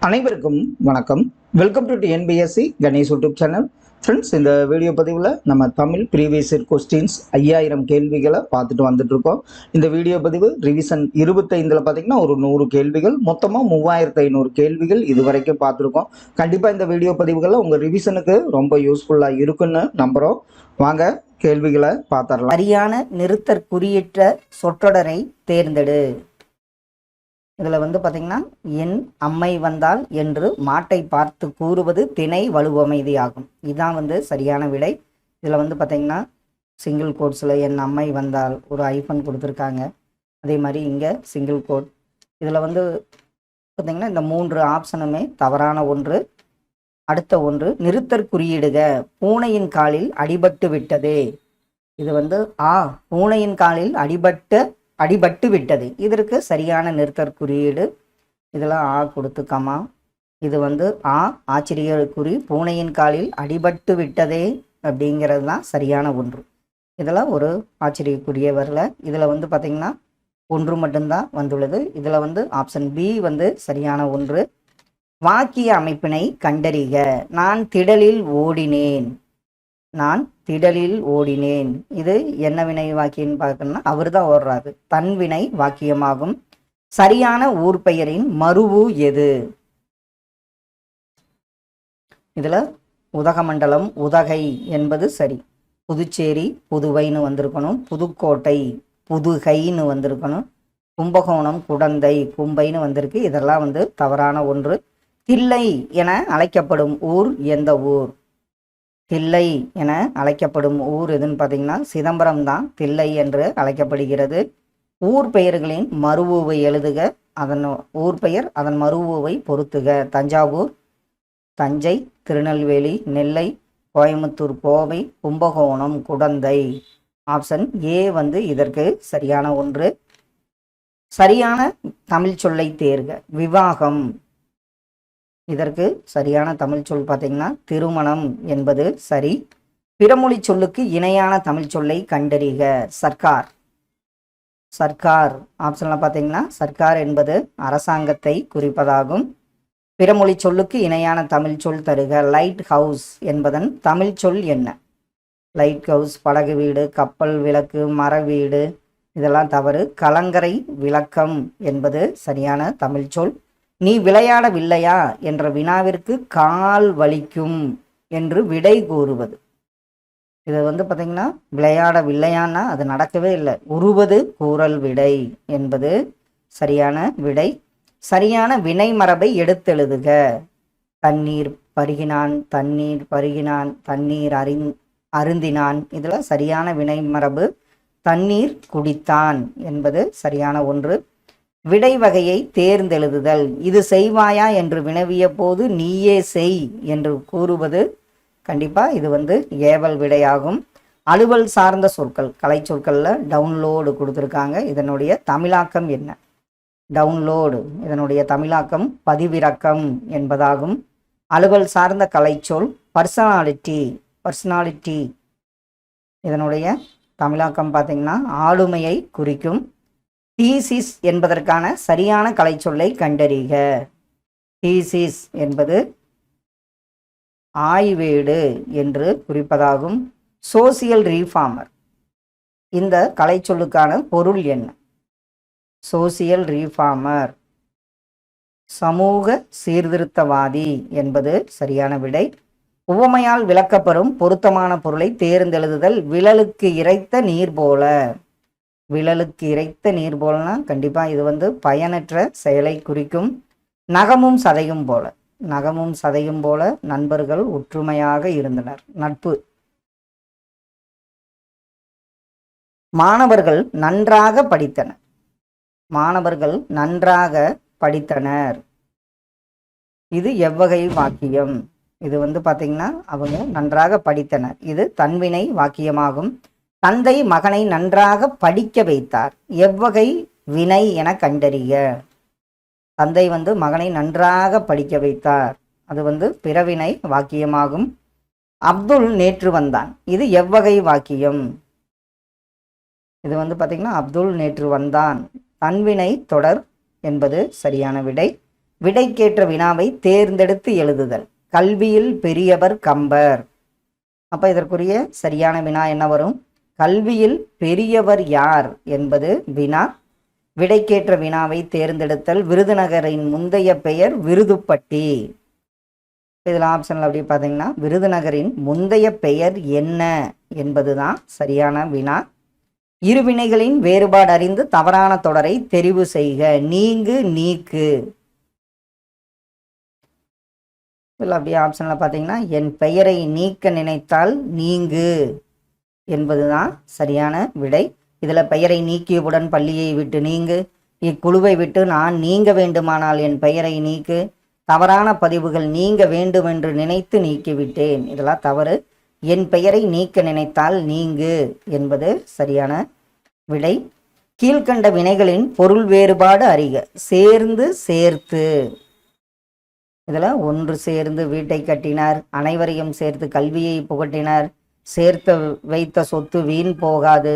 அனைவருக்கும் வணக்கம். Welcome to NPSC Ganesh YouTube channel. Friends, இந்த வீடியோ பதிவில் நம்ம தமிழ் ப்ரீவியஸ் இயர் கொஸ்டின்ஸ் 5000 கேள்விகளை பார்த்துட்டு வந்துட்டு இருக்கோம். இந்த வீடியோ பதிவு ரிவிஷன் 25ல் பார்த்தீங்கன்னா ஒரு 100 கேள்விகள், மொத்தமாக 3500 கேள்விகள் இதுவரைக்கும் பார்த்துருக்கோம். கண்டிப்பாக இந்த வீடியோ பதிவுகளில் உங்கள் ரிவிஷனுக்கு ரொம்ப யூஸ்ஃபுல்லாக இருக்குன்னு நம்புகிறோம். வாங்க கேள்விகளை பார்த்துடலாம். சரியான நிறுத்தற் குறியீட்ட சொற்றொடரை தேர்ந்தெடு. இதில் பார்த்தீங்கன்னா என் அம்மை வந்தால் என்று மாட்டை பார்த்து கூறுவது திணை வலுவமைதி ஆகும். இதுதான் சரியான விடை. இதில் பார்த்தீங்கன்னா சிங்கிள் கோட்ஸில் என் அம்மை வந்தால் ஒரு ஐஃபன் கொடுத்துருக்காங்க. அதே மாதிரி இங்கே சிங்கிள் கோட். இதில் பார்த்தீங்கன்னா இந்த 3 ஆப்ஷனுமே தவறான ஒன்று. அடுத்த ஒன்று, நிறுத்தற் குறியீடுக பூனையின் காலில் அடிபட்டு விட்டது. இது பூனையின் காலில் அடிபட்டு விட்டது. இதற்கு சரியான நிறுத்தற் குறியீடு இதில் ஆ கொடுத்துக்கமா. இது ஆ ஆச்சரியக்குறி, பூனையின் காலில் அடிபட்டு விட்டதே அப்படிங்கிறது தான் சரியான ஒன்று. இதில் ஒரு ஆச்சரியக்குரிய வரல. இதில் பார்த்திங்கன்னா ஒன்று மட்டும்தான் வந்துள்ளது. இதில் ஆப்ஷன் பி சரியான ஒன்று. வாக்கிய அமைப்பினை கண்டறிக. நான் திடலில் ஓடினேன். இது என்ன வினை வாக்கியம் பார்க்கணும்னா அவர் தான் ஓடுறாரு. தன்வினை வாக்கியமாகும். சரியான ஊர் பெயரின் மருவு எது? இதுல உதகமண்டலம் உதகை என்பது சரி. புதுச்சேரி புதுவைன்னு வந்திருக்கணும். புதுக்கோட்டை புதுகைன்னு வந்திருக்கணும். கும்பகோணம் குடந்தை கும்பைன்னு வந்திருக்கு. இதெல்லாம் தவறான ஒன்று. தில்லை என அழைக்கப்படும் ஊர் எந்த ஊர்? தில்லை என அழைக்கப்படும் ஊர் எதுன்னு பார்த்தீங்கன்னா சிதம்பரம் தான் தில்லை என்று அழைக்கப்படுகிறது. ஊர் பெயர்களின் மருவுவை எழுதுக. அதன் ஊர் பெயர் அதன் மருவுவை பொறுத்துக. தஞ்சாவூர், தஞ்சை, திருநெல்வேலி, நெல்லை, கோயம்புத்தூர், கோவை, கும்பகோணம், குடந்தை. ஆப்ஷன் ஏ இதற்கு சரியான ஒன்று. சரியான தமிழ் சொல்லை தேர்க. விவாகம். இதற்கு சரியான தமிழ் சொல் பார்த்தீங்கன்னா திருமணம் என்பது சரி. பிறமொழி சொல்லுக்கு இணையான தமிழ் சொல்லை கண்டறிக. சர்க்கார். ஆப்ஷன்ல பார்த்தீங்கன்னா சர்க்கார் என்பது அரசாங்கத்தை குறிப்பதாகும். பிறமொழி சொல்லுக்கு இணையான தமிழ் சொல் தருக. லைட் ஹவுஸ் என்பதன் தமிழ் சொல் என்ன? லைட் ஹவுஸ் படகு வீடு, கப்பல் விளக்கு, மர வீடு. இதெல்லாம் தவறு. கலங்கரை விளக்கம் என்பது சரியான தமிழ் சொல். நீ விளையாடவில்லையா என்ற வினாவிற்கு கால் வலிக்கும் என்று விடை கூறுவது. இது பார்த்தீங்கன்னா விளையாடவில்லையான்னா அது நடக்கவே இல்லை. உருவது கூறல் விடை என்பது சரியான விடை. சரியான வினை மரபை எடுத்தெழுதுக. தண்ணீர் பருகினான், தண்ணீர் அருந்தினான். இதில் சரியான வினை மரபு தண்ணீர் குடித்தான் என்பது சரியான ஒன்று. விடை வகையை தேர்ந்தெழுதுதல். இது செய்வாயா என்று வினவிய போது நீயே செய் என்று கூறுவது. கண்டிப்பாக இது ஏவல் விடையாகும். அலுவல் சார்ந்த சொற்கள் கலை சொற்களில் டவுன்லோடு கொடுத்துருக்காங்க. இதனுடைய தமிழாக்கம் என்ன? டவுன்லோடு இதனுடைய தமிழாக்கம் பதிவிறக்கம் என்பதாகும். அலுவல் சார்ந்த கலைச்சொல் பர்சனாலிட்டி. இதனுடைய தமிழாக்கம் பார்த்தீங்கன்னா ஆளுமையை குறிக்கும். தீசிஸ் என்பதற்கான சரியான கலைச்சொல்லை கண்டறிக. தீசிஸ் என்பது ஆய்வேடு என்று குறிப்பதாகும். சோசியல் ரீஃபார்மர் இந்த கலைச்சொல்லுக்கான பொருள் என்ன? சோசியல் ரீஃபார்மர் சமூக சீர்திருத்தவாதி என்பது சரியான விடை. உவமையால் விளக்கப்பெறும் பொருத்தமான பொருளை தேர்ந்தெழுதுதல். விழலுக்கு இறைத்த நீர் போல. விழலுக்கு இறைத்த நீர் போலனா கண்டிப்பாக இது பயனற்ற செயலை குறிக்கும். நகமும் சதையும் போல நண்பர்கள் ஒற்றுமையாக இருந்தனர். நட்பு. மாணவர்கள் நன்றாக படித்தனர். இது எவ்வகை வாக்கியம்? இது பார்த்தீங்கன்னா அவங்க நன்றாக படித்தனர். இது தன்வினை வாக்கியமாகும். தந்தை மகனை நன்றாக படிக்க வைத்தார். எவ்வகை வினை என கண்டறிய. தந்தை மகனை நன்றாக படிக்க வைத்தார். அது பிறவினை வாக்கியமாகும். அப்துல் நேற்று வந்தான். இது எவ்வகை வாக்கியம்? இது பார்த்தீங்கன்னா அப்துல் நேற்று வந்தான் தன்வினை தொடர் என்பது சரியான விடை. விடைக்கேற்ற வினாவை தேர்ந்தெடுத்து எழுதுதல். கல்வியில் பெரியவர் கம்பர். அப்போ இதற்குரிய சரியான வினா என்ன வரும்? கல்வியில் பெரியவர் யார் என்பது வினா. விடைக்கேற்ற வினாவை தேர்ந்தெடுத்தல். விருதுநகரின் முந்தைய பெயர் விருதுப்பட்டி. இதில் ஆப்ஷனில் அப்படி பார்த்தீங்கன்னா விருதுநகரின் முந்தைய பெயர் என்ன என்பது தான் சரியான வினா. இருவினைகளின் வேறுபாடு அறிந்து தவறான தொடரை தெரிவு செய்க. நீங்கு, நீக்கு. இதில் அப்படியே ஆப்ஷனில் பார்த்தீங்கன்னா என் பெயரை நீக்க நினைத்தால் நீங்கு என்பது தான் சரியான விடை. இதில் பெயரை நீக்கியவுடன் பள்ளியை விட்டு நீங்கு, இக்குழுவை விட்டு நான் நீங்க வேண்டுமானால் என் பெயரை நீக்கு, தவறான பதிவுகள் நீங்க வேண்டும் என்று நினைத்து நீக்கிவிட்டேன், இதெல்லாம் தவறு. என் பெயரை நீக்க நினைத்தால் நீங்கு என்பது சரியான விடை. கீழ்கண்ட வினைகளின் பொருள் வேறுபாடு அறிக. சேர்ந்து, சேர்த்து. இதில் ஒன்று சேர்ந்து வீட்டை கட்டினார், அனைவரையும் சேர்த்து கல்வியை புகட்டினார், சேர்த்து வைத்த சொத்து வீண் போகாது.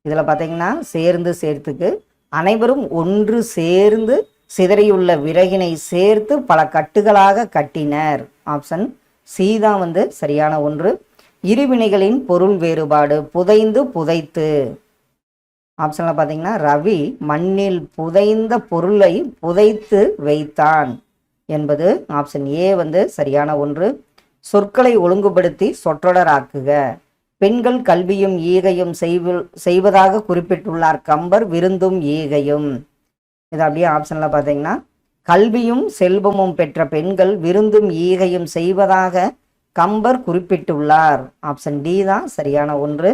இதில் பார்த்தீங்கன்னா சேர்ந்து சேர்த்துக்கு அனைவரும் ஒன்று சேர்ந்து சிதறியுள்ள விறகினை சேர்த்து பல கட்டுகளாக கட்டினர். ஆப்ஷன் சி தான் சரியான ஒன்று. இருவினைகளின் பொருள் வேறுபாடு. புதைந்து, புதைத்து. ஆப்ஷனில் பார்த்தீங்கன்னா ரவி மண்ணில் புதைந்த பொருளை புதைத்து வைத்தான் என்பது ஆப்ஷன் ஏ சரியான ஒன்று. சொற்களை ஒழுங்குபடுத்தி சொற்றொடராக்குக. பெண்கள் கல்வியும் ஈகையும் செய்வதாக குறிப்பிட்டுள்ளார் கம்பர். விருந்தும் ஈகையும். இது அப்படியே ஆப்ஷனில் பார்த்தீங்கன்னா கல்வியும் செல்வமும் பெற்ற பெண்கள் விருந்தும் ஈகையும் செய்வதாக கம்பர் குறிப்பிட்டுள்ளார். ஆப்ஷன் டி தான் சரியான ஒன்று.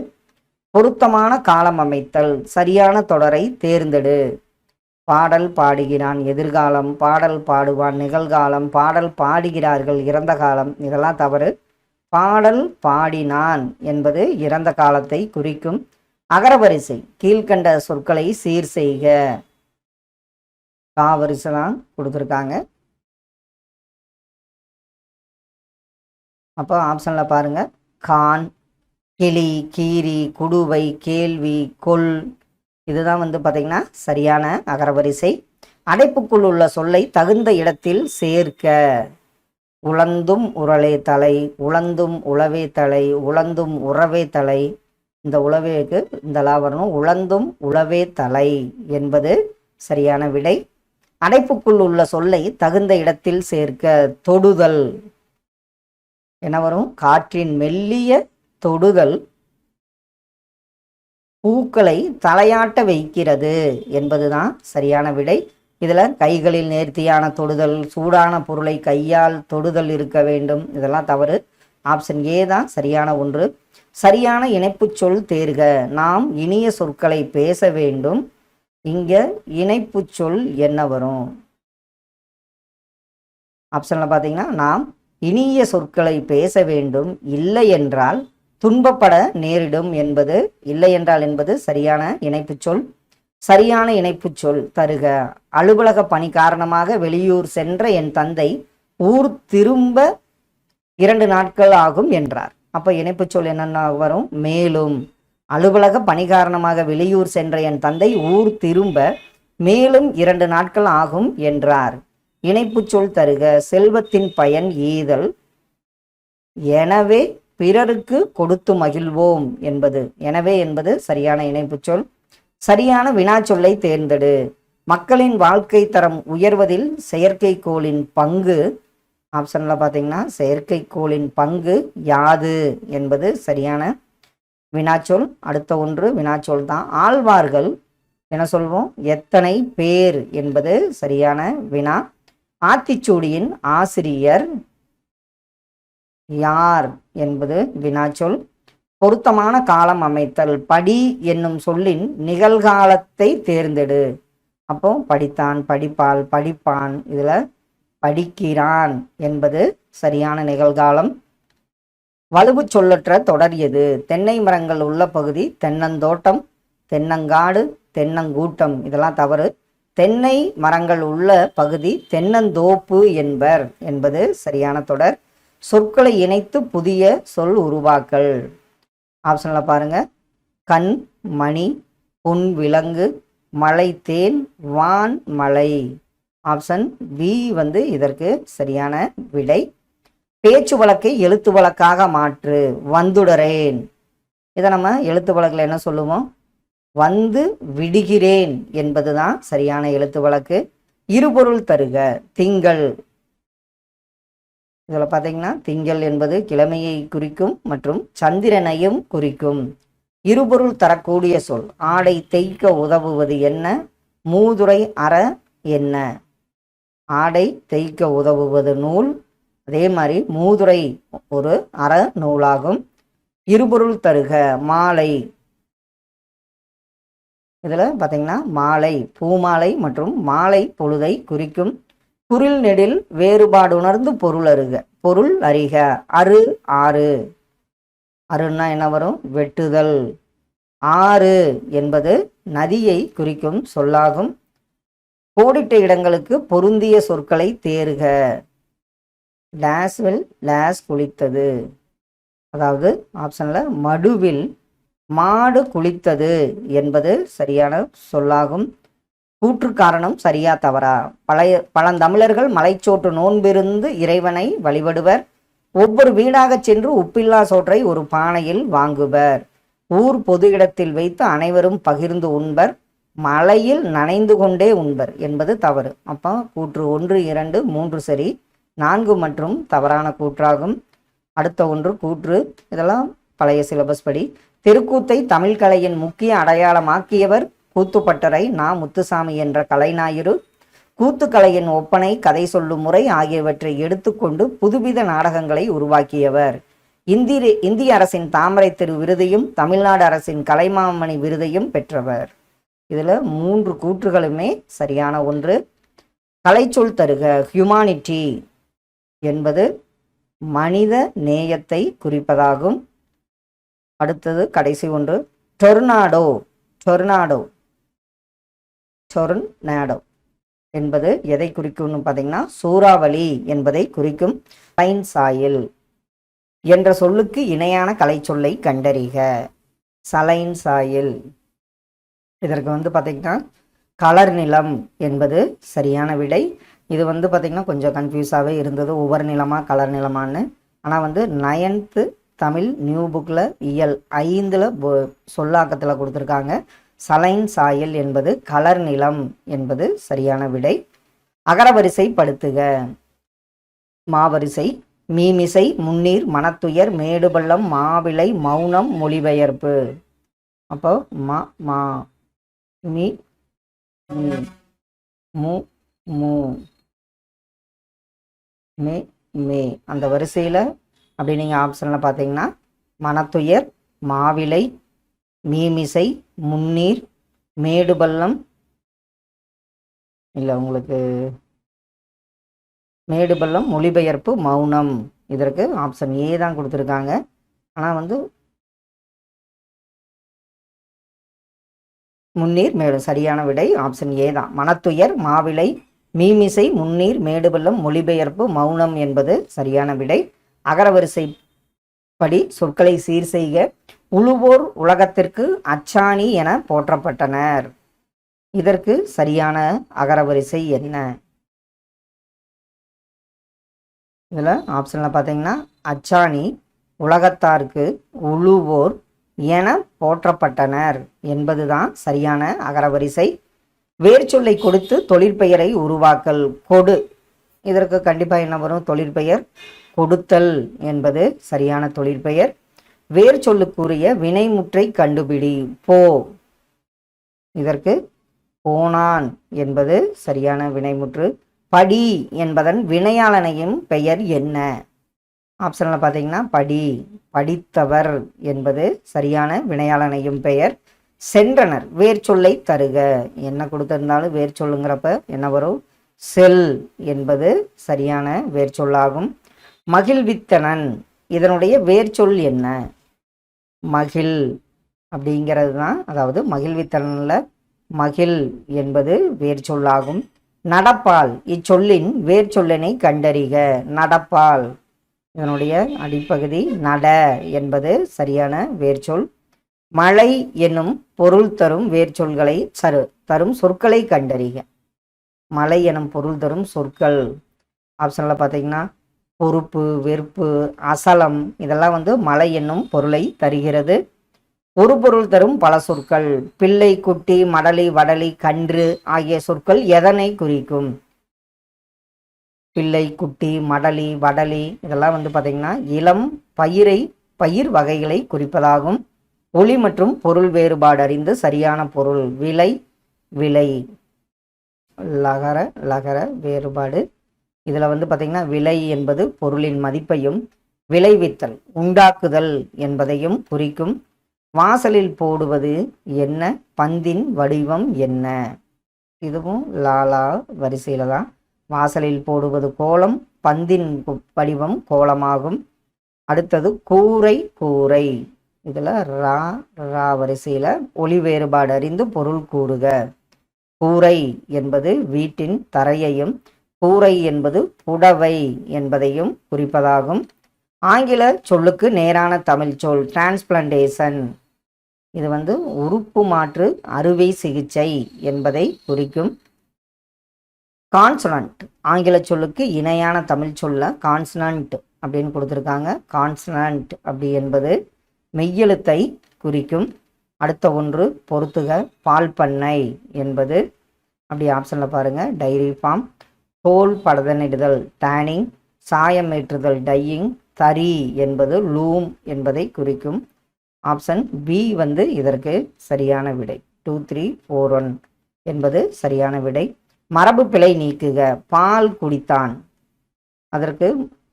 பொருத்தமான காலம் அமைத்தல். சரியான தொடரை தேர்ந்தெடு. பாடல் பாடுகிறான் எதிர்காலம், பாடல் பாடுவான் நிகழ்காலம், பாடல் பாடுகிறார்கள் இறந்த காலம், இதெல்லாம் தவறு. பாடல் பாடினான் என்பது இறந்த காலத்தை குறிக்கும். அகரவரிசை. கீழ்கண்ட சொற்களை சீர் செய்க. காவரிசை தான் கொடுத்துருக்காங்க. அப்போ ஆப்ஷனில் பாருங்க கான், கிளி, கீரி, குடுவை, கேள்வி, கொல், இதுதான் பார்த்தீங்கன்னா சரியான அகரவரிசை. அடைப்புக்குள் உள்ள சொல்லை தகுந்த இடத்தில் சேர்க்க. உழந்தும் உரளே தலை, உழந்தும் உழவே தலை, உழந்தும் உறவே தலை. இந்த உழவேக்கு இந்த லா வரணும். உழந்தும் உழவே தலை என்பது சரியான விடை. அடைப்புக்குள் உள்ள சொல்லை தகுந்த இடத்தில் சேர்க்க. தொடுதல் என்ன வரும்? காற்றின் மெல்லிய தொடுதல் பூக்களை தலையாட்ட வைக்கிறது என்பதுதான் சரியான விடை. இதில் கைகளில் நேர்த்தியான தொடுதல், சூடான பொருளை கையால் தொடுதல் இருக்க வேண்டும், இதெல்லாம் தவறு. ஆப்ஷன் ஏ தான் சரியான ஒன்று. சரியான இணைப்பு சொல் தேர்க. நாம் இனிய சொற்களை பேச வேண்டும். இங்கே இணைப்பு சொல் என்ன வரும்? ஆப்ஷனில் பார்த்தீங்கன்னா நாம் இனிய சொற்களை பேச வேண்டும், இல்லை என்றால் துன்பப்பட நேரிடும் என்பது, இல்லை என்றால் என்பது சரியான இணைப்பு சொல். சரியான இணைப்பு சொல் தருக. அலுவலக பணி காரணமாக வெளியூர் சென்ற என் தந்தை ஊர் திரும்ப 2 நாட்கள் ஆகும் என்றார். அப்போ இணைப்பு சொல் என்னென்ன வரும்? மேலும். அலுவலக பணி காரணமாக வெளியூர் சென்ற என் தந்தை ஊர் திரும்ப மேலும் 2 நாட்கள் ஆகும் என்றார். இணைப்பு சொல் தருக. செல்வத்தின் பயன் ஈதல். எனவே பிறருக்கு கொடுத்து மகிழ்வோம் என்பது. எனவே என்பது சரியான இணைப்பு சொல். சரியான வினாச்சொல்லை தேர்ந்தெடு. மக்களின் வாழ்க்கை தரம் உயர்வதில் செயற்கைக்கோளின் பங்கு. ஆப்ஷனில் பார்த்தீங்கன்னா செயற்கைக்கோளின் பங்கு யாது என்பது சரியான வினாச்சொல். அடுத்த ஒன்று வினாச்சொல் தான். ஆழ்வார்கள் என்ன சொல்வோம்? எத்தனை பேர் என்பது சரியான வினா. ஆத்திச்சூடியின் ஆசிரியர் யார் என்பது வினாச்சொல். பொருத்தமான காலம் அமைத்தல். படி என்னும் சொல்லின் நிகழ்காலத்தை தேர்ந்தெடு. அப்போ படித்தான், படிப்பாள், படிப்பான், இதில் படிக்கிறான் என்பது சரியான நிகழ்காலம். வலுவு சொல்லற்ற தொடர் எது? தென்னை மரங்கள் உள்ள பகுதி தென்னந்தோட்டம், தென்னங்காடு, தென்னங்கூட்டம், இதெல்லாம் தவறு. தென்னை மரங்கள் உள்ள பகுதி தென்னந்தோப்பு என்பர் என்பது சரியான தொடர். சொற்களை இணைத்து புதிய சொல் உருவாக்கல். ஆப்ஷனில் பாருங்க. கண், மணி, பொன், விலங்கு, மலை, தேன், வான், மலை. ஆப்ஷன் பி வந்து இதற்கு சரியான விடை. பேச்சு வழக்கை எழுத்து வழக்காக மாற்று. வந்துடறேன். இதை நம்ம எழுத்து வழக்கில் என்ன சொல்லுவோம்? வந்து விடுகிறேன் என்பதுதான் சரியான எழுத்து வழக்கு. இருபொருள் தருக. திங்கள். இதில் பார்த்தீங்கன்னா திங்கள் என்பது கிழமையை குறிக்கும் மற்றும் சந்திரனையும் குறிக்கும். இருபொருள் தரக்கூடிய சொல். ஆடை தேய்க்க உதவுவது என்ன? மூதுரை அற என்ன? ஆடை தேய்க்க உதவுவது நூல். அதே மாதிரி மூதுரை ஒரு அற நூலாகும். இருபொருள் தருக. மாலை. இதில் பார்த்தீங்கன்னா மாலை பூமாலை மற்றும் மாலை பொழுதை குறிக்கும். குரில் நெடில் வேறுபாடு உணர்ந்து பொருள் அறிக. அரு ஆறு. அருன்னா என்ன வரும்? வெட்டுதல். ஆறு என்பது நதியை குறிக்கும் சொல்லாகும். கோடிட்ட இடங்களுக்கு பொருந்திய சொற்களை தேர்க. டேஸ்வில் லேஸ் குளித்தது. அதாவது ஆப்ஷனில் மடுவில் மாடு குளித்தது என்பது சரியான சொல்லாகும். கூற்று காரணம் சரியா தவறா? பழந்தமிழர்கள் மலைச்சோற்று நோன்பிருந்து இறைவனை வழிபடுவர். ஒவ்வொரு வீடாக சென்று உப்பில்லா சோற்றை ஒரு பானையில் வாங்குவர். ஊர் பொது இடத்தில் வைத்து அனைவரும் பகிர்ந்து உண்பர். மலையில் நனைந்து கொண்டே உண்பர் என்பது தவறு. அப்போ கூற்று 1, 2, 3 சரி. 4 மற்றும் தவறான கூற்றாகும். அடுத்த ஒன்று கூற்று. இதெல்லாம் பழைய சிலபஸ் படி. தெருக்கூத்தை தமிழ் கலையின் முக்கிய அடையாளமாக்கியவர் கூத்துப்பட்டறை நா. முத்துசாமி என்ற கலைஞாயிறு. கூத்துக்கலையின் ஒப்பனை, கதை சொல்லும் முறை ஆகியவற்றை எடுத்துக்கொண்டு புதுவித நாடகங்களை உருவாக்கியவர். இந்திய அரசின் தாமரை திரு விருதையும் தமிழ்நாடு அரசின் கலைமாமணி விருதையும் பெற்றவர். இதில் 3 கூற்றுகளுமே சரியான ஒன்று. கலைச்சொல் தருக. ஹியூமானிட்டி என்பது மனித நேயத்தை குறிப்பதாகும். அடுத்தது கடைசி ஒன்று. டொர்னாடோ. என்பது எதை குறிக்கும்னு பார்த்தீங்கன்னா சூறாவளி என்பதை குறிக்கும். சலைன் சாயில் என்ற சொல்லுக்கு இணையான கலைச்சொல்லை கண்டறிக. Saline soil. இதற்கு வந்து பார்த்தீங்கன்னா கலர் நிலம் என்பது சரியான விடை. இது வந்து பார்த்திங்கன்னா கொஞ்சம் கன்ஃபியூஸாகவே இருந்தது, ஒவ்வொரு நிலமா கலர் நிலமான்னு. ஆனால் வந்து 9th தமிழ் நியூ புக்கில் இயல் 5 சொல்லாக்கத்தில் கொடுத்துருக்காங்க. சலைன் சாயல் என்பது கலர் நிலம் என்பது சரியான விடை. அகரவரிசை படுத்துக. மாவரிசை. மீமிசை, முன்னீர், மனத்துயர், மேடுபள்ளம், மாவிளை, மௌனம், மொழிபெயர்ப்பு. அப்போ மா மா மீ மு மு மே மே அந்த வரிசையில் அப்படி நீங்கள் ஆப்ஷனில் பார்த்தீங்கன்னா மனத்துயர், மாவிளை, மீமிசை, முன்னீர், மேடுபள்ளம், இல்லை உங்களுக்கு மேடுபள்ளம், மொழிபெயர்ப்பு, மௌனம். இதற்கு ஆப்ஷன் ஏ தான் கொடுத்துருக்காங்க. ஆனால் வந்து முன்னீர் மேடு சரியான விடை ஆப்ஷன் ஏ தான். மனத்துயர், மாவிளை, மீமிசை, முன்னீர், மேடுபள்ளம், மொழிபெயர்ப்பு, மௌனம் என்பது சரியான விடை. அகரவரிசை படி சொற்களை சீர் செய்க. உழுவோர் உலகத்திற்கு அச்சாணி என போற்றப்பட்டனர். இதற்கு சரியான அகரவரிசை என்ன? இதில் ஆப்ஷனில் பார்த்தீங்கன்னா அச்சாணி, உலகத்தாருக்கு, உழுவோர் என போற்றப்பட்டனர் என்பதுதான் சரியான அகரவரிசை. வேர்ச்சொல்லை கொடுத்து தொழிற்பெயரை உருவாக்கல். கொடு. இதற்கு கண்டிப்பாக என்ன வரும்? தொழிற்பெயர். கொடுத்தல் என்பது சரியான தொழிற்பெயர். வேர்ச்சொல்லுக்குரிய வினைமுற்றை கண்டுபிடி. போ. இதற்கு போனான் என்பது சரியான வினைமுற்று. படி என்பதன் வினையாளனையும் பெயர் என்ன? ஆப்ஷனில் பார்த்தீங்கன்னா படி, படித்தவர் என்பது சரியான வினையாளனையும் பெயர். சென்றனர். வேர்ச்சொல்லை தருக. என்ன கொடுத்திருந்தாலும் வேர்ச்சொல்லுங்கிறப்ப என்ன வரும்? செல் என்பது சரியான வேர்ச்சொல்லாகும். மகிழ்வித்தனன். இதனுடைய வேர்ச்சொல் என்ன? மகிழ் அப்படிங்கிறது தான். அதாவது மகிழ்வித்தனில் மகிழ் என்பது வேர்ச்சொல்லாகும். நடப்பால். இச்சொல்லின் வேர்ச்சொல்லினை கண்டறிக. நடப்பால். இதனுடைய அடிப்பகுதி நட என்பது சரியான வேர்ச்சொல். மழை என்னும் பொருள் தரும் வேர்ச்சொல்களை தரும் சொற்களை கண்டறிக. மலை எனும் பொருள் தரும் சொற்கள். ஆப்ஷனில் பார்த்தீங்கன்னா பொறுப்பு, வெறுப்பு, அசலம் இதெல்லாம் வந்து மலை என்னும் பொருளை தருகிறது. ஒரு பொருள் தரும் பல சொற்கள். பிள்ளை, குட்டி, மடலி, வடலி, கன்று ஆகிய சொற்கள் எதனை குறிக்கும்? பிள்ளை, குட்டி, மடலி, வடலி இதெல்லாம் வந்து பார்த்தீங்கன்னா இளம் பயிர் வகைகளை குறிப்பதாகும். ஒளி மற்றும் பொருள் வேறுபாடு அறிந்து சரியான பொருள். விலை, விலை, லகர வேறுபாடு. இதில் வந்து பார்த்தீங்கன்னா விலை என்பது பொருளின் மதிப்பையும், விளைவித்தல் உண்டாக்குதல் என்பதையும் குறிக்கும். வாசலில் போடுவது என்ன? பந்தின் வடிவம் என்ன? இதுவும் லாலா வரிசையில் தான். வாசலில் போடுவது கோலம், பந்தின் வடிவம் கோலமாகும். அடுத்தது கூரை, கூரை. இதில் ரா வரிசையில் ஒளி வேறுபாடு அறிந்து பொருள் கூறுக. கூரை என்பது வீட்டின் தரையையும், கூரை என்பது புடவை என்பதையும் குறிப்பதாகும். ஆங்கில சொல்லுக்கு நேரான தமிழ் சொல் டிரான்ஸ்பிளான்டேஷன். இது வந்து உறுப்பு மாற்று அறுவை சிகிச்சை என்பதை குறிக்கும். கான்சனன்ட் ஆங்கில சொல்லுக்கு இணையான தமிழ் சொல்ல கான்சனன்ட் அப்படின்னு கொடுத்துருக்காங்க. கான்சனன்ட் அப்படி என்பது மெய்யெழுத்தை குறிக்கும். அடுத்த ஒன்று பொறுத்துக. பால் பண்ணை என்பது அப்படி ஆப்ஷனில் பாருங்கள். Dairy farm. தோல் பதனிடுதல் டேனிங், சாயம் ஏற்றுதல் டையிங், தறி என்பது லூம் என்பதை குறிக்கும். ஆப்ஷன் பி வந்து இதற்கு சரியான விடை. 2, 3, 4, 1 என்பது சரியான விடை. மரபு பிழை நீக்குக. பால் குடித்தான். அதற்கு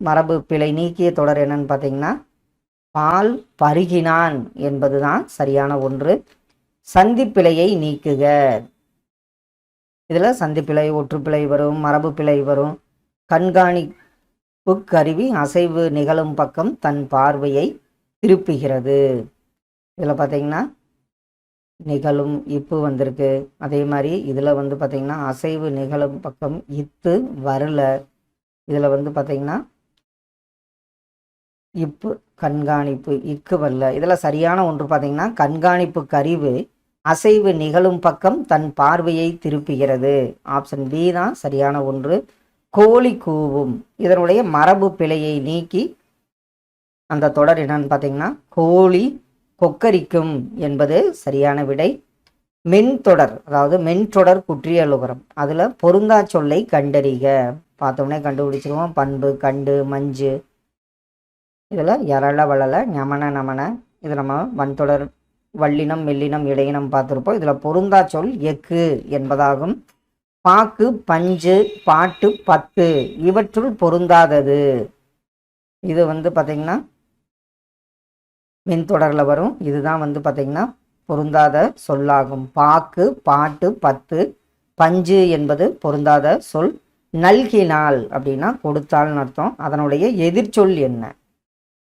மரபு பிழை நீக்கிய தொடர் என்னன்னு பார்த்தீங்கன்னா பால் பருகினான் என்பது தான் சரியான ஒன்று. சந்திப்பிழையை நீக்குக. இதில் சந்திப்பிழை, ஒற்றுப்பிழை வரும், மரபு பிழை வரும். கண்காணிப்பு கருவி அசைவு நிகழும் பக்கம் தன் பார்வையை திருப்புகிறது. இதில் பார்த்தீங்கன்னா நிகழும் இப்பு வந்திருக்கு. அதே மாதிரி இதில் வந்து பார்த்திங்கன்னா அசைவு நிகழும் பக்கம் இத்து வரல. இதில் வந்து பார்த்திங்கன்னா இப்பு கண்காணிப்பு இக்கு வரல. இதில் சரியான ஒன்று பார்த்திங்கன்னா கண்காணிப்பு கருவி அசைவு நிகழும் பக்கம் தன் பார்வையை திருப்புகிறது. ஆப்ஷன் பி தான் சரியான ஒன்று. கோழி கூவும். இதனுடைய மரபு பிழையை நீக்கி அந்த தொடர் என்னன்னு பார்த்தீங்கன்னா கோழி கொக்கரிக்கும் என்பது சரியான விடை. மென்தொடர், அதாவது மென்தொடர் குற்றியலுகரம். அதில் பொருந்தா சொல்லை கண்டறிக. பார்த்தோம்னே கண்டுபிடிச்சிருவோம். பண்பு, கண்டு, மஞ்சு. இதில் எரள, வளல, ஞமன, நமன. இது நம்ம வன்தொடர் வல்லினம், மெல்லினம், இடையினம் பார்த்துருப்போம். இதில் பொருந்தா சொல் எக்கு என்பதாகும். பாக்கு, பஞ்சு, பாட்டு, பத்து இவற்றுள் பொருந்தாதது. இது வந்து பார்த்திங்கன்னா மின்தொடரில் வரும். இதுதான் வந்து பார்த்திங்கன்னா பொருந்தாத சொல்லாகும். பாக்கு, பாட்டு, பத்து. பஞ்சு என்பது பொருந்தாத சொல். நல்கினால் அப்படின்னா கொடுத்தால்னு அர்த்தம். அதனுடைய எதிர்ச்சொல் என்ன?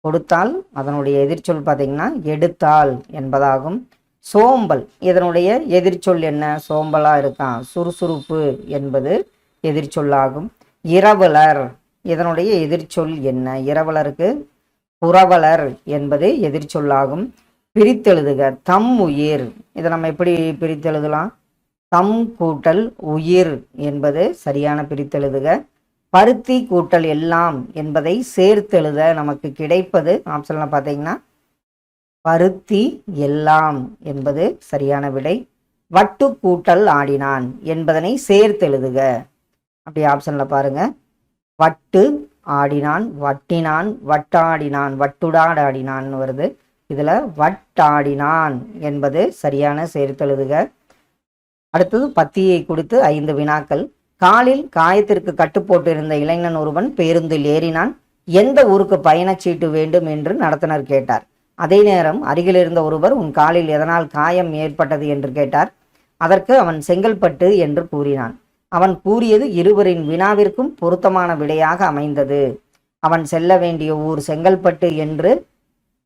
கொடுத்தால் அதனுடைய எதிர்ச்சொல் பார்த்திங்கன்னா எடுத்தால் என்பதாகும். சோம்பல் இதனுடைய எதிர்ச்சொல் என்ன? சோம்பலாக இருக்கான், சுறுசுறுப்பு என்பது எதிர்ச்சொல்லாகும். இரவலர் இதனுடைய எதிர்ச்சொல் என்ன? இரவலருக்கு புரவலர் என்பது எதிர்ச்சொல்லாகும். பிரித்தெழுதுக. தம் உயிர். இதை நம்ம எப்படி பிரித்தெழுதலாம்? தம் கூட்டல் உயிர் என்பது சரியான பிரித்தெழுதுக. பருத்தி கூட்டல் எல்லாம் என்பதை சேர்த்தெழுத நமக்கு கிடைப்பது ஆப்ஷனில் பார்த்தீங்கன்னா பருத்தி எல்லாம் என்பது சரியான விடை. வட்டு கூட்டல் ஆடினான் என்பதனை சேர்த்தெழுதுக. அப்படி ஆப்ஷனில் பாருங்க. வட்டு ஆடினான், வட்டினான், வட்டாடினான், வட்டுடாடாடினான்னு வருது. இதில் வட்டாடினான் என்பது சரியான சேர்த்தெழுதுக. அடுத்தது பத்தியை கொடுத்து 5 வினாக்கள். காலில் காயத்திற்கு கட்டுப்போட்டு இருந்த இளைஞன் ஒருவன் பேருந்தில் ஏறினான். எந்த ஊருக்கு பயணச்சீட்டு வேண்டும் என்று நடத்துனர் கேட்டார். அதே நேரம் அருகில் இருந்த ஒருவர் உன் காலில் எதனால் காயம் ஏற்பட்டது என்று கேட்டார். அதற்கு அவன் செங்கல்பட்டு என்று கூறினான். அவன் கூறியது இருவரின் வினாவிற்கும் பொருத்தமான விடையாக அமைந்தது. அவன் செல்ல வேண்டிய ஊர் செங்கல்பட்டு என்று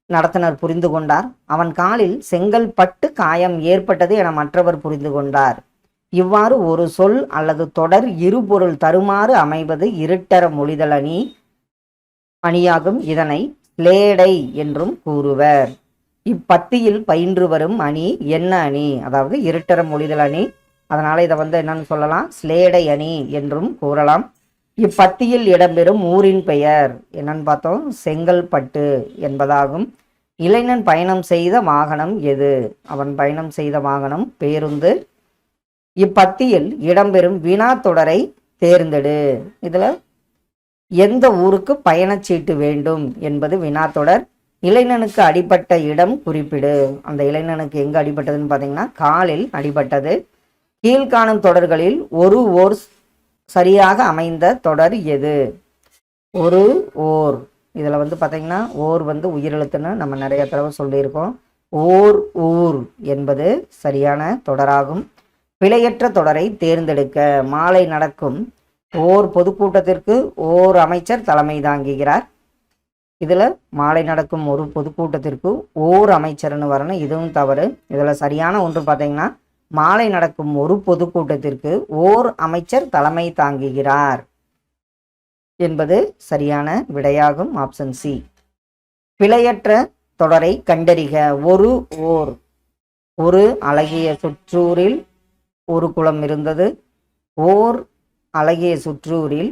நடத்துனர் புரிந்து கொண்டார். அவன் காலில் செங்கல்பட்டு காயம் ஏற்பட்டது என மற்றவர் புரிந்து கொண்டார். இவ்வாறு ஒரு சொல் அல்லது தொடர் இருபொருள் தருமாறு அமைவது இருட்டர மொழிதல் அணியாகும். இதனை ஸ்லேடை என்றும் கூறுவர். இப்பத்தியில் பயின்று வரும் அணி என்ன அணி? அதாவது இருட்டர மொழிதல் அணி அதனால் இதை வந்து என்னன்னு சொல்லலாம், ஸ்லேடை அணி என்றும் கூறலாம். இப்பத்தியில் இடம்பெறும் ஊரின் பெயர் என்னன்னு பார்த்தோம், செங்கல்பட்டு என்பதாகும். இளைஞன் பயணம் செய்த வாகனம் எது? அவன் பயணம் செய்த வாகனம் பேருந்து. இப்பத்தியில் இடம்பெறும் வினா தொடரை தேர்ந்தெடு. இதில் எந்த ஊருக்கு பயணச்சீட்டு வேண்டும் என்பது வினாத்தொடர். இளைஞனுக்கு அடிபட்ட இடம் குறிப்பிடு. அந்த இளைஞனுக்கு எங்கே அடிபட்டதுன்னு பார்த்தீங்கன்னா காலில் அடிபட்டது. கீழ்காணும் தொடர்களில் ஒரு ஓர் சரியாக அமைந்த தொடர் எது? ஒரு ஓர். இதில் வந்து பார்த்தீங்கன்னா ஓர் வந்து உயிரெழுத்துன்னு நம்ம நிறைய தடவை சொல்லியிருக்கோம். ஓர் ஊர் என்பது சரியான தொடராகும். பிழையற்ற தொடரை தேர்ந்தெடுக்க. மாலை நடக்கும் ஓர் பொதுக்கூட்டத்திற்கு ஓர் அமைச்சர் தலைமை தாங்குகிறார். இதில் மாலை நடக்கும் ஒரு பொதுக்கூட்டத்திற்கு ஓர் அமைச்சர்னு வரணும், இதுவும் தவறு. இதில் சரியான ஒன்று பார்த்தீங்கன்னா மாலை நடக்கும் ஒரு பொதுக்கூட்டத்திற்கு ஓர் அமைச்சர் தலைமை தாங்குகிறார் என்பது சரியான விடையாகும். Option C. பிழையற்ற தொடரை கண்டறிக. ஒரு ஓர். ஒரு அழகிய சுற்றூரில் ஒரு குளம் இருந்தது. ஓர் அழகிய சுற்றூரில்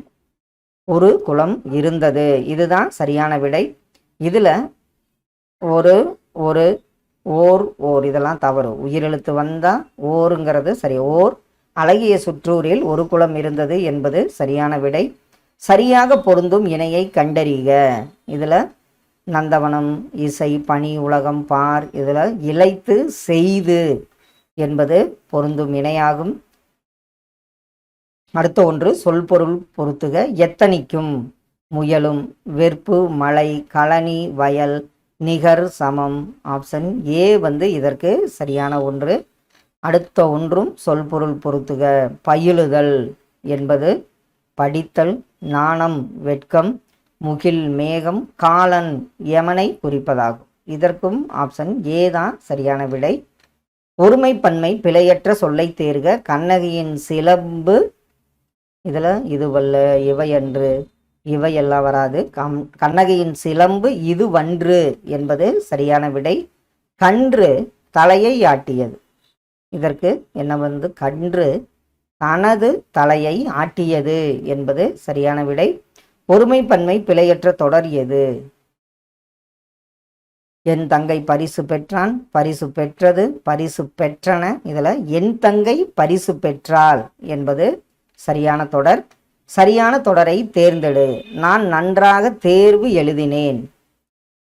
ஒரு குளம் இருந்தது. இதுதான் சரியான விடை. இதில் ஒரு ஒரு ஓர் ஓர் இதெல்லாம் தவறு. உயிரெழுத்து வந்தால் ஓருங்கிறது சரி. ஓர் அழகிய சுற்றூரில் ஒரு குளம் இருந்தது என்பது சரியான விடை. சரியாக பொருந்தும் இணையை கண்டறிக. இதில் நந்தவனம், இசை, பனி, உலகம், பார், இதில் இழைத்து, செய்து என்பது பொருந்தும் இணையாகும். அடுத்த ஒன்று சொல் பொருள் பொருத்துக. எத்தனிக்கும், முயலும், வெற்பு, மலை, களனி, வயல், நிகர், சமம். ஆப்ஷன் ஏ வந்து இதற்கு சரியான ஒன்று. அடுத்த ஒன்றும் சொல் பொருள் பொருத்துக. பயிலுதல் என்பது படித்தல், நாணம், வெட்கம், முகில், மேகம், காலன், யமனை குறிப்பதாகும். இதற்கும் ஆப்ஷன் ஏ தான் சரியான விடை. ஒருமைப்பன்மை பிழையற்ற சொல்லை தேர்க. கண்ணகியின் சிலம்பு. இதில் இதுவல்ல, இவையன்று, இவையெல்லாம் வராது. கண்ணகியின் சிலம்பு இது வன்று என்பது சரியான விடை. கன்று தலையை ஆட்டியது. இதற்கு என்ன வந்து கன்று தனது தலையை ஆட்டியது என்பது சரியான விடை. ஒருமைப்பன்மை பிழையற்ற தொடர் எது? என் தங்கை பரிசு பெற்றான், பரிசு பெற்றது, பரிசு பெற்றன. இதில் என் தங்கை பரிசு பெற்றாள் என்பது சரியான தொடர். சரியான தொடரை தேர்ந்தெடு. நான் நன்றாக தேர்வு எழுதினேன்.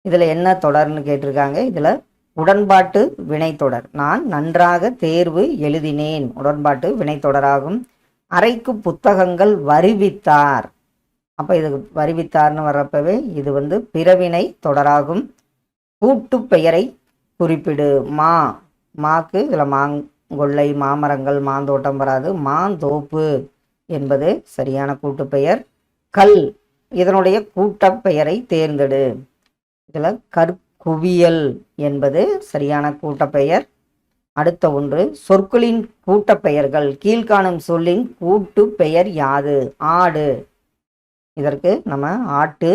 இதில் என்ன தொடர்னு கேட்டிருக்காங்க. இதில் உடன்பாட்டு வினைத்தொடர். நான் நன்றாக தேர்வு எழுதினேன் உடன்பாட்டு வினைத்தொடராகும். அறைக்கு புத்தகங்கள் வருவித்தார். அப்போ இது வருவித்தார்னு வர்றப்பவே இது வந்து பிறவினை தொடராகும். கூட்டு பெயரை குறிப்பிடு. மா, மாக்கு இதில் மாங்கொள்ளை, மாமரங்கள், மாந்தோட்டம் வராது. மாந்தோப்பு என்பது சரியான கூட்டுப்பெயர். கல் இதனுடைய கூட்டப்பெயரை தேர்ந்தெடு. இதில் கற்குவியல் என்பது சரியான கூட்டப்பெயர். அடுத்த ஒன்று சொற்களின் கூட்டப்பெயர்கள். கீழ்காணும் சொல்லின் கூட்டு பெயர் யாது? ஆடு. இதற்கு நம்ம ஆட்டு,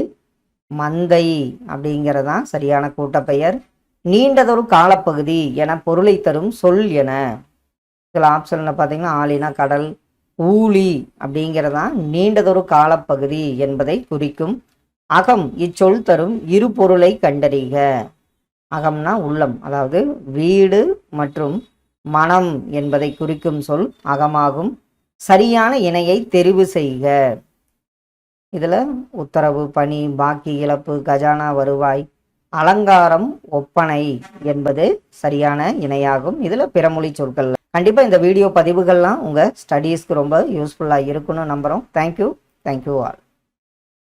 மந்தை அப்படிங்கிறதான் சரியான கூட்டப்பெயர். நீண்டதொரு காலப்பகுதி என பொருளை தரும் சொல் என. இதில் ஆப்ஷனில் பார்த்தீங்கன்னா ஆலினா கடல், ஊழி அப்படிங்கிறதான் நீண்டதொரு காலப்பகுதி என்பதை குறிக்கும். அகம் இச்சொல் தரும் இரு பொருளை கண்டறிக. அகம்னா உள்ளம், அதாவது வீடு மற்றும் மனம் என்பதை குறிக்கும் சொல் அகமாகும். சரியான இணையை தெரிவு செய்க. இதில் உத்தரவு, பணி, பாக்கி, இழப்பு, கஜானா, வருவாய், அலங்காரம், ஒப்பனை என்பது சரியான இணையாகும். இதில் பிறமொழி சொற்கள். கண்டிப்பாக இந்த வீடியோ பதிவுகள்லாம் உங்கள் ஸ்டடீஸ்க்கு ரொம்ப யூஸ்ஃபுல்லாக இருக்குன்னு நம்புகிறோம். Thank you all.